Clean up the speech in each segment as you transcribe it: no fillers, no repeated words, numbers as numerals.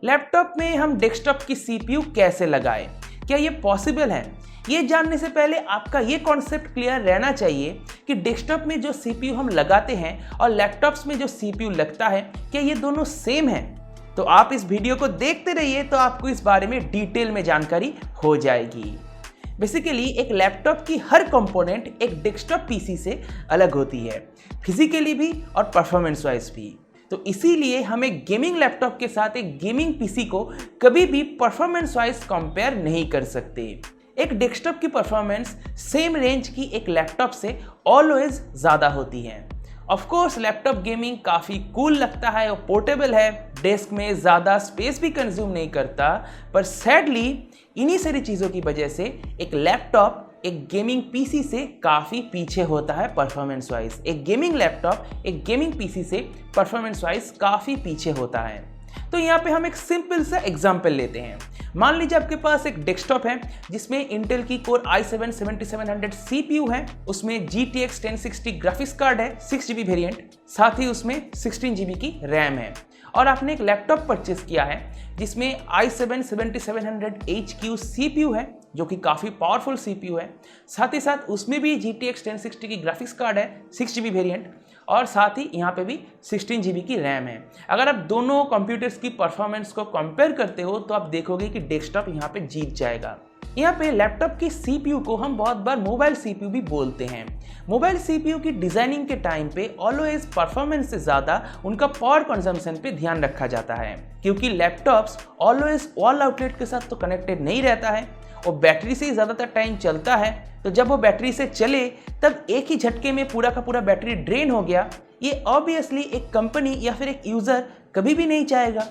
Laptop में हम desktop की सीपीयू कैसे लगाएं? क्या ये पॉसिबल है? ये जानने से पहले आपका ये कॉन्सेप्ट क्लियर रहना चाहिए कि डेस्कटॉप में जो सीपीयू हम लगाते हैं और लैपटॉप्स में जो सीपीयू लगता है, क्या ये दोनों सेम है? तो आप इस वीडियो को देखते रहिए तो आपको इस बारे में डिटेल में जानकारी हो जाएगी। बेसिकली एक लैपटॉप की हर कंपोनेंट एक डेस्कटॉप पीसी से अलग होती है, फिजिकली भी और परफॉर्मेंस वाइज भी। तो इसीलिए हम एक गेमिंग लैपटॉप के साथ एक गेमिंग पीसी को कभी भी परफॉर्मेंस वाइज कंपेयर नहीं कर सकते। एक डेस्कटॉप की परफॉर्मेंस सेम रेंज की एक लैपटॉप से ऑलवेज ज़्यादा होती है। ऑफ कोर्स लैपटॉप गेमिंग काफ़ी कूल लगता है और पोर्टेबल है, डेस्क में ज़्यादा स्पेस भी कंज्यूम नहीं करता, पर सैडली इन्हीं सारी चीज़ों की वजह से एक लैपटॉप एक गेमिंग पीसी से काफ़ी पीछे होता है परफॉर्मेंस वाइज। एक गेमिंग लैपटॉप एक गेमिंग पीसी से परफॉर्मेंस वाइज काफ़ी पीछे होता है। तो यहाँ पे हम एक सिंपल सा एग्जांपल लेते हैं। मान लीजिए आपके पास एक डेस्कटॉप है जिसमें इंटेल की कोर i7 7700 CPU है, उसमें GTX 1060 ग्राफिक्स कार्ड है 6GB वेरिएंट, साथ ही उसमें 16GB की रैम है। और आपने एक लैपटॉप परचेस किया है जिसमें i7 7700HQ CPU है जो कि काफ़ी पावरफुल CPU है, साथ ही साथ उसमें भी GTX 1060 की ग्राफिक्स कार्ड है 6GB वेरिएंट और साथ ही यहाँ पे भी 16GB की रैम है। अगर आप दोनों कंप्यूटर्स की परफॉर्मेंस को कंपेयर करते हो तो आप देखोगे कि डेस्कटॉप यहाँ पे जीत जाएगा। यहाँ पे लैपटॉप की CPU को हम बहुत बार मोबाइल CPU भी बोलते हैं। मोबाइल CPU की डिज़ाइनिंग के टाइम पे ऑलवेज परफॉर्मेंस से ज़्यादा उनका पावर कंजम्पशन पे ध्यान रखा जाता है, क्योंकि लैपटॉप्स ऑलवेज वॉल आउटलेट के साथ तो कनेक्टेड नहीं रहता है और बैटरी से ही ज़्यादातर टाइम चलता है। तो जब वो बैटरी से चले तब एक ही झटके में पूरा का पूरा बैटरी ड्रेन हो गया, ये ऑब्वियसली एक कंपनी या फिर एक यूज़र कभी भी नहीं चाहेगा।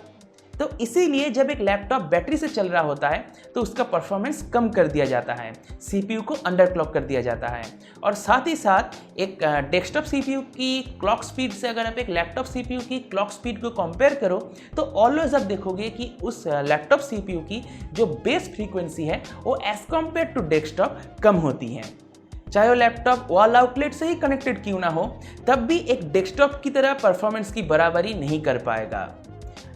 तो इसीलिए जब एक लैपटॉप बैटरी से चल रहा होता है तो उसका परफॉर्मेंस कम कर दिया जाता है, सीपीयू को अंडरक्लॉक कर दिया जाता है। और साथ ही साथ एक डेस्कटॉप सीपीयू की क्लॉक स्पीड से अगर आप एक लैपटॉप सीपीयू की क्लॉक स्पीड को कंपेयर करो तो ऑलवेज आप देखोगे कि उस लैपटॉप सीपीयू की जो बेस फ्रीक्वेंसी है वो एज कम्पेयर टू डेस्कटॉप कम होती है। चाहे वो लैपटॉप वॉल आउटलेट से ही कनेक्टेड क्यों ना हो, तब भी एक डेस्कटॉप की तरह परफॉर्मेंस की बराबरी नहीं कर पाएगा।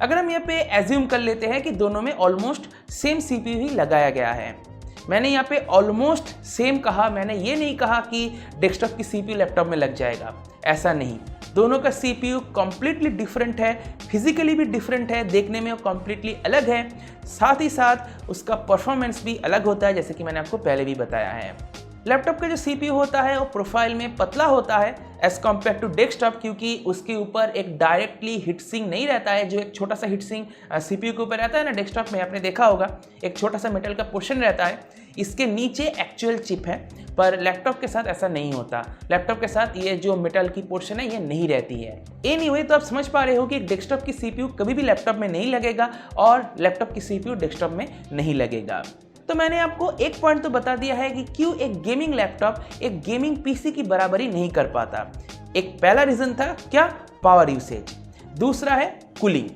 अगर हम यहाँ पे एज्यूम कर लेते हैं कि दोनों में ऑलमोस्ट सेम सीपीयू ही लगाया गया है, मैंने यहाँ पे ऑलमोस्ट सेम कहा, मैंने ये नहीं कहा कि डेस्कटॉप की सीपीयू लैपटॉप में लग जाएगा, ऐसा नहीं। दोनों का सीपीयू कम्प्लीटली डिफरेंट है, फिजिकली भी डिफरेंट है, देखने में वो कम्प्लीटली अलग है, साथ ही साथ उसका परफॉर्मेंस भी अलग होता है, जैसे कि मैंने आपको पहले भी बताया है। लैपटॉप का जो सीपीयू होता है वो प्रोफाइल में पतला होता है एज कम्पेयर टू डेस्कटॉप, क्योंकि उसके ऊपर एक डायरेक्टली हीट सिंक नहीं रहता है। जो एक छोटा सा हीट सिंक सीपीयू के ऊपर रहता है ना डेस्कटॉप में, आपने देखा होगा एक छोटा सा मेटल का पोर्शन रहता है, इसके नीचे एक्चुअल चिप है, पर लैपटॉप के साथ ऐसा नहीं होता। लैपटॉप के साथ ये जो मेटल की पोर्शन है ये नहीं रहती है। एनीवे, तो आप समझ पा रहे हो कि डेस्कटॉप की सीपीयू कभी भी लैपटॉप में नहीं लगेगा और लैपटॉप की सीपीयू डेस्कटॉप में नहीं लगेगा। तो मैंने आपको एक पॉइंट तो बता दिया है कि क्यों एक गेमिंग लैपटॉप एक गेमिंग पीसी की बराबरी नहीं कर पाता। एक पहला रीजन था क्या? Power usage. दूसरा है कूलिंग,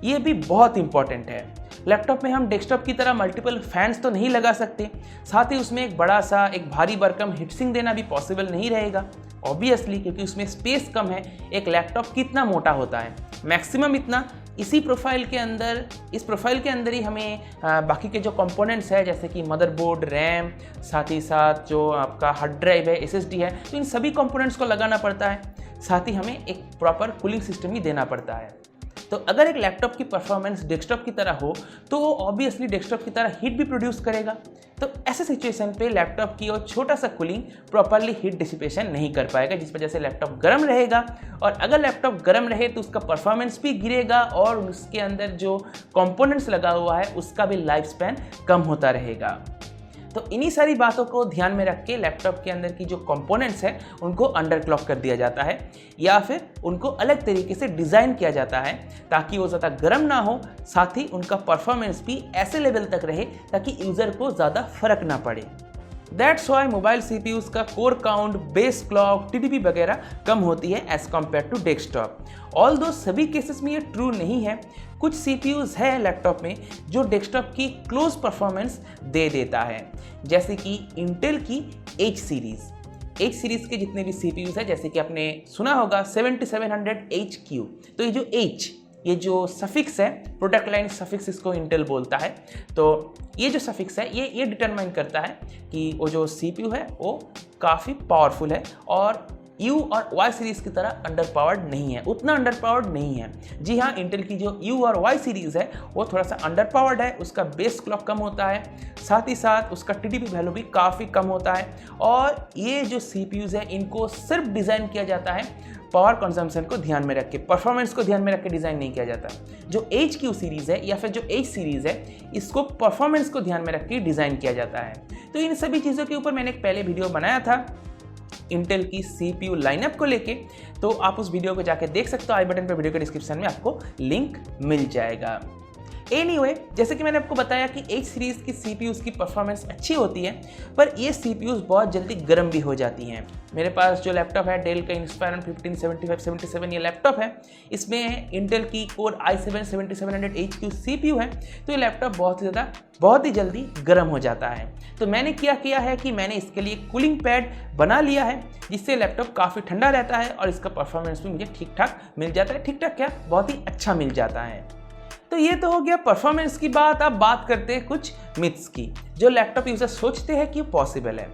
ये भी बहुत इंपॉर्टेंट है। लैपटॉप में हम डेस्कटॉप की तरह मल्टीपल फैंस तो नहीं लगा सकते, साथ ही उसमें एक बड़ा सा एक भारी भरकम हीटसिंक देना भी पॉसिबल नहीं रहेगा ऑब्वियसली, क्योंकि उसमें स्पेस कम है। एक लैपटॉप कितना मोटा होता है? मैक्सिमम इतना। इस प्रोफाइल के अंदर ही हमें बाकी के जो कंपोनेंट्स है जैसे कि मदरबोर्ड, रैम, साथ ही साथ जो आपका हार्ड ड्राइव है, एसएसडी है, तो इन सभी कंपोनेंट्स को लगाना पड़ता है। साथ ही हमें एक प्रॉपर कूलिंग सिस्टम भी देना पड़ता है। तो अगर एक लैपटॉप की परफॉर्मेंस डेस्कटॉप की तरह हो तो वो ऑब्वियसली डेस्कटॉप की तरह हीट भी प्रोड्यूस करेगा। तो ऐसे सिचुएशन पे लैपटॉप की और छोटा सा कूलिंग प्रॉपरली हीट डिसिपेशन नहीं कर पाएगा, जिस वजह से लैपटॉप गर्म रहेगा। और अगर लैपटॉप गर्म रहे तो उसका परफॉर्मेंस भी गिरेगा और उसके अंदर जो कंपोनेंट्स लगा हुआ है उसका भी लाइफ स्पैन कम होता रहेगा। तो इन्हीं सारी बातों को ध्यान में रख के लैपटॉप के अंदर की जो कंपोनेंट्स हैं उनको अंडरक्लॉक कर दिया जाता है या फिर उनको अलग तरीके से डिज़ाइन किया जाता है ताकि वो ज़्यादा गर्म ना हो, साथ ही उनका परफॉर्मेंस भी ऐसे लेवल तक रहे ताकि यूज़र को ज़्यादा फर्क ना पड़े। दैट्स वाई मोबाइल सीपीयूज़ का core count, base clock, TDP वगैरह कम होती है as compare to desktop. Although सभी केसेस में ये ट्रू नहीं है। कुछ सीपीयूज़ है लैपटॉप में जो डेस्कटॉप की क्लोज परफॉर्मेंस दे देता है, जैसे कि इंटेल की H सीरीज़ के जितने भी सीपीयूज़ है, जैसे कि आपने सुना होगा 7700HQ। तो ये जो H ये जो सफिक्स है, प्रोडक्ट लाइन सफिक्स इसको इंटेल बोलता है। तो ये जो सफिक्स है ये डिटरमाइन करता है कि वो जो CPU है वो काफ़ी पावरफुल है और U और Y सीरीज़ की तरह अंडर पावर्ड नहीं है, उतना अंडर पावर्ड नहीं है। जी हाँ, इंटेल की जो U और Y सीरीज़ है वो थोड़ा सा अंडर पावर्ड है, उसका बेस क्लॉक कम होता है, साथ ही साथ उसका TDP वैल्यू भी काफ़ी कम होता है। और ये जो CPUs है इनको सिर्फ डिज़ाइन किया जाता है पावर कंजम्पशन को ध्यान में रख के, परफॉर्मेंस को ध्यान में रख के डिज़ाइन नहीं किया जाता। जो HQ सीरीज़ है या फिर जो H सीरीज़ है इसको परफॉर्मेंस को ध्यान में रख के डिज़ाइन किया जाता है। तो इन सभी चीज़ों के ऊपर मैंने एक पहले वीडियो बनाया था इंटेल की CPU लाइनअप को लेके, तो आप उस वीडियो को जाके देख सकते हो। आई बटन पर वीडियो के डिस्क्रिप्शन में आपको लिंक मिल जाएगा। एनीवे, जैसे कि मैंने आपको बताया कि H सीरीज़ की CPUs की परफॉर्मेंस अच्छी होती है, पर ये CPUs बहुत जल्दी गर्म भी हो जाती हैं। मेरे पास जो लैपटॉप है डेल का इंस्पायरन 157577 ये लैपटॉप है, इसमें इंटेल की कोर i7-7700HQ CPU है। तो ये लैपटॉप बहुत ही जल्दी गर्म हो जाता है। तो मैंने क्या किया है कि मैंने इसके लिए कूलिंग पैड बना लिया है, जिससे लैपटॉप काफ़ी ठंडा रहता है और इसका परफॉर्मेंस भी मुझे ठीक ठाक मिल जाता है। ठीक ठाक क्या, बहुत ही अच्छा मिल जाता है। तो ये तो हो गया परफॉर्मेंस की बात। अब बात करते हैं कुछ मिथ्स की जो लैपटॉप यूजर सोचते हैं कि पॉसिबल है।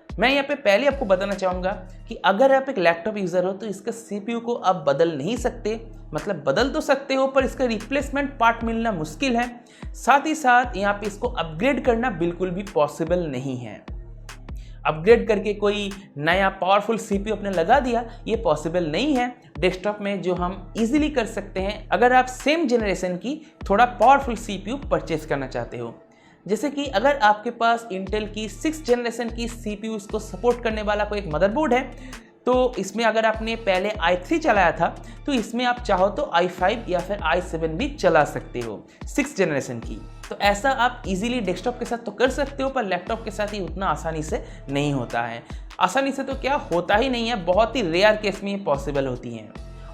मैं यहाँ पे पहले आपको बताना चाहूँगा कि अगर आप एक लैपटॉप यूज़र हो तो इसका CPU को आप बदल नहीं सकते, मतलब बदल तो सकते हो पर इसका रिप्लेसमेंट पार्ट मिलना मुश्किल है। साथ ही साथ यहाँ पे इसको अपग्रेड करना बिल्कुल भी पॉसिबल नहीं है। अपग्रेड करके कोई नया पावरफुल CPU अपने लगा दिया, ये पॉसिबल नहीं है डेस्कटॉप में, जो हम इजीली कर सकते हैं अगर आप सेम जनरेशन की थोड़ा पावरफुल CPU परचेज करना चाहते हो। जैसे कि अगर आपके पास इंटेल की 6th जनरेशन की CPU को सपोर्ट करने वाला कोई एक मदरबोर्ड है, तो इसमें अगर आपने पहले i3 चलाया था तो इसमें आप चाहो तो i5 या फिर i7 भी चला सकते हो 6th जनरेशन की। तो ऐसा आप इजीली डेस्कटॉप के साथ तो कर सकते हो, पर लैपटॉप के साथ ही उतना आसानी से नहीं होता है। आसानी से तो क्या होता ही नहीं है, बहुत ही रेयर केस में ये पॉसिबल होती हैं।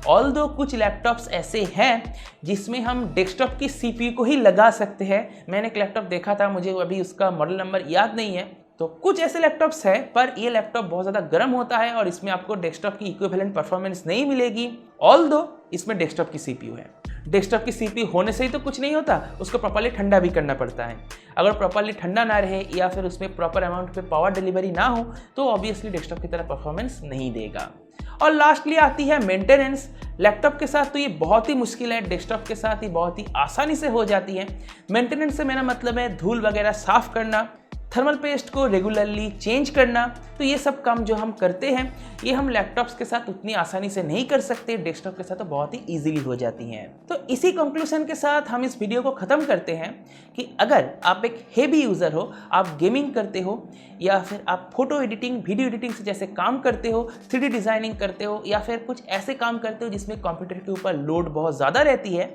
ऑल्दो कुछ लैपटॉप्स ऐसे हैं जिसमें हम डेस्कटॉप की CPU को ही लगा सकते हैं। मैंने एक लैपटॉप देखा था, मुझे अभी उसका मॉडल नंबर याद नहीं है। तो कुछ ऐसे लैपटॉप्स हैं, पर ये लैपटॉप बहुत ज़्यादा गर्म होता है और इसमें आपको डेस्कटॉप की इक्विवेलेंट परफॉर्मेंस नहीं मिलेगी। ऑल्दो इसमें डेस्कटॉप की CPU है। डेस्कटॉप की CPU होने से ही तो कुछ नहीं होता, उसको प्रॉपर्ली ठंडा भी करना पड़ता है। अगर प्रॉपर्ली ठंडा ना रहे या फिर उसमें प्रॉपर अमाउंट पे पावर डिलीवरी ना हो तो ऑब्वियसली डेस्कटॉप की तरह परफॉर्मेंस नहीं देगा। और लास्टली आती है मेंटेनेंस। लैपटॉप के साथ तो ये बहुत ही मुश्किल है, डेस्कटॉप के साथ ही बहुत ही आसानी से हो जाती है। मेंटेनेंस से मेरा मतलब है धूल वगैरह साफ करना, थर्मल पेस्ट को रेगुलरली चेंज करना। तो ये सब काम जो हम करते हैं ये हम लैपटॉप्स के साथ उतनी आसानी से नहीं कर सकते, डेस्कटॉप के साथ तो बहुत ही इजीली हो जाती हैं। तो इसी कंक्लूजन के साथ हम इस वीडियो को ख़त्म करते हैं कि अगर आप एक हेवी यूज़र हो, आप गेमिंग करते हो या फिर आप फोटो एडिटिंग, वीडियो एडिटिंग से जैसे काम करते हो, 3D डिज़ाइनिंग करते हो या फिर कुछ ऐसे काम करते हो जिसमें कंप्यूटर के ऊपर लोड बहुत ज़्यादा रहती है,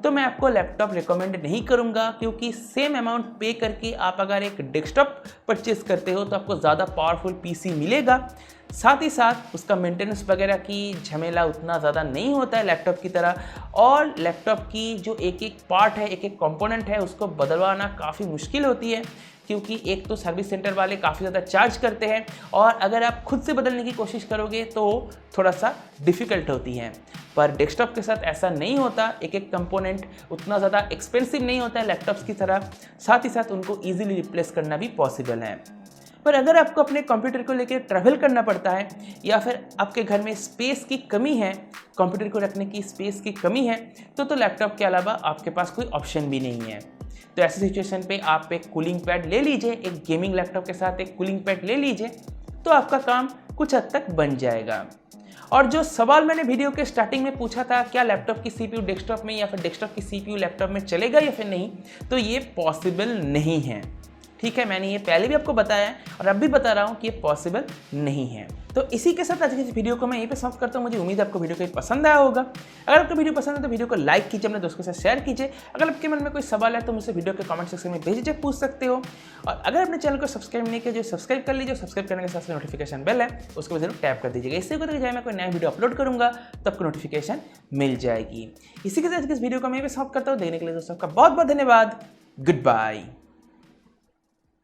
तो मैं आपको लैपटॉप रिकमेंड नहीं करूँगा, क्योंकि सेम अमाउंट पे करके आप अगर एक डेस्कटॉप परचेस करते हो तो आपको ज़्यादा पावरफुल PC मिलेगा। साथ ही साथ उसका मेंटेनेंस वगैरह की झमेला उतना ज़्यादा नहीं होता है लैपटॉप की तरह, और लैपटॉप की जो एक एक पार्ट है, एक एक कंपोनेंट है, उसको बदलवाना काफ़ी मुश्किल होती है, क्योंकि एक तो सर्विस सेंटर वाले काफ़ी ज़्यादा चार्ज करते हैं और अगर आप खुद से बदलने की कोशिश करोगे तो थोड़ा सा डिफ़िकल्ट होती है। पर डेस्कटॉप के साथ ऐसा नहीं होता, एक एक कंपोनेंट उतना ज़्यादा एक्सपेंसिव नहीं होता है लैपटॉप्स की तरह, साथ ही साथ उनको ईजिली रिप्लेस करना भी पॉसिबल है। पर अगर आपको अपने कंप्यूटर को लेकर ट्रैवल करना पड़ता है या फिर आपके घर में स्पेस की कमी है, कंप्यूटर को रखने की स्पेस की कमी है, तो लैपटॉप के अलावा आपके पास कोई ऑप्शन भी नहीं है। तो ऐसी सिचुएशन पे आप एक कूलिंग पैड ले लीजिए, एक गेमिंग लैपटॉप के साथ एक कूलिंग पैड ले लीजिए, तो आपका काम कुछ हद तक बन जाएगा। और जो सवाल मैंने वीडियो के स्टार्टिंग में पूछा था, क्या लैपटॉप की CPU डेस्कटॉप में या फिर डेस्कटॉप की CPU लैपटॉप में चलेगा या फिर नहीं, तो ये पॉसिबल नहीं है। ठीक है, मैंने ये पहले भी आपको बताया है और अब भी बता रहा हूँ कि ये पॉसिबल नहीं है। तो इसी के साथ आज की इस वीडियो को मैं यहीं पे समाप्त करता हूँ। मुझे उम्मीद है आपको वीडियो को पसंद आया होगा। अगर आपको वीडियो पसंद है तो वीडियो को लाइक कीजिए, अपने दोस्तों के साथ शेयर कीजिए। अगर आपके मन में कोई सवाल है तो मुझसे वीडियो के कमेंट सेक्शन में भेजिए, पूछ सकते हो। और अगर अपने चैनल को सब्सक्राइब नहीं किया, जो सब्सक्राइब कर लीजिए। सब्सक्राइब करने के साथ नोटिफिकेशन बेल है, उसको भी जरूर टैप कर दीजिएगा। इससे होता है मैं कोई नया वीडियो अपलोड करूँगा तो आपको नोटिफिकेशन मिल जाएगी। इसी के साथ इस वीडियो को मैं भी समाप्त करता हूँ। देखने के लिए दोस्तों का बहुत बहुत धन्यवाद। Good bye.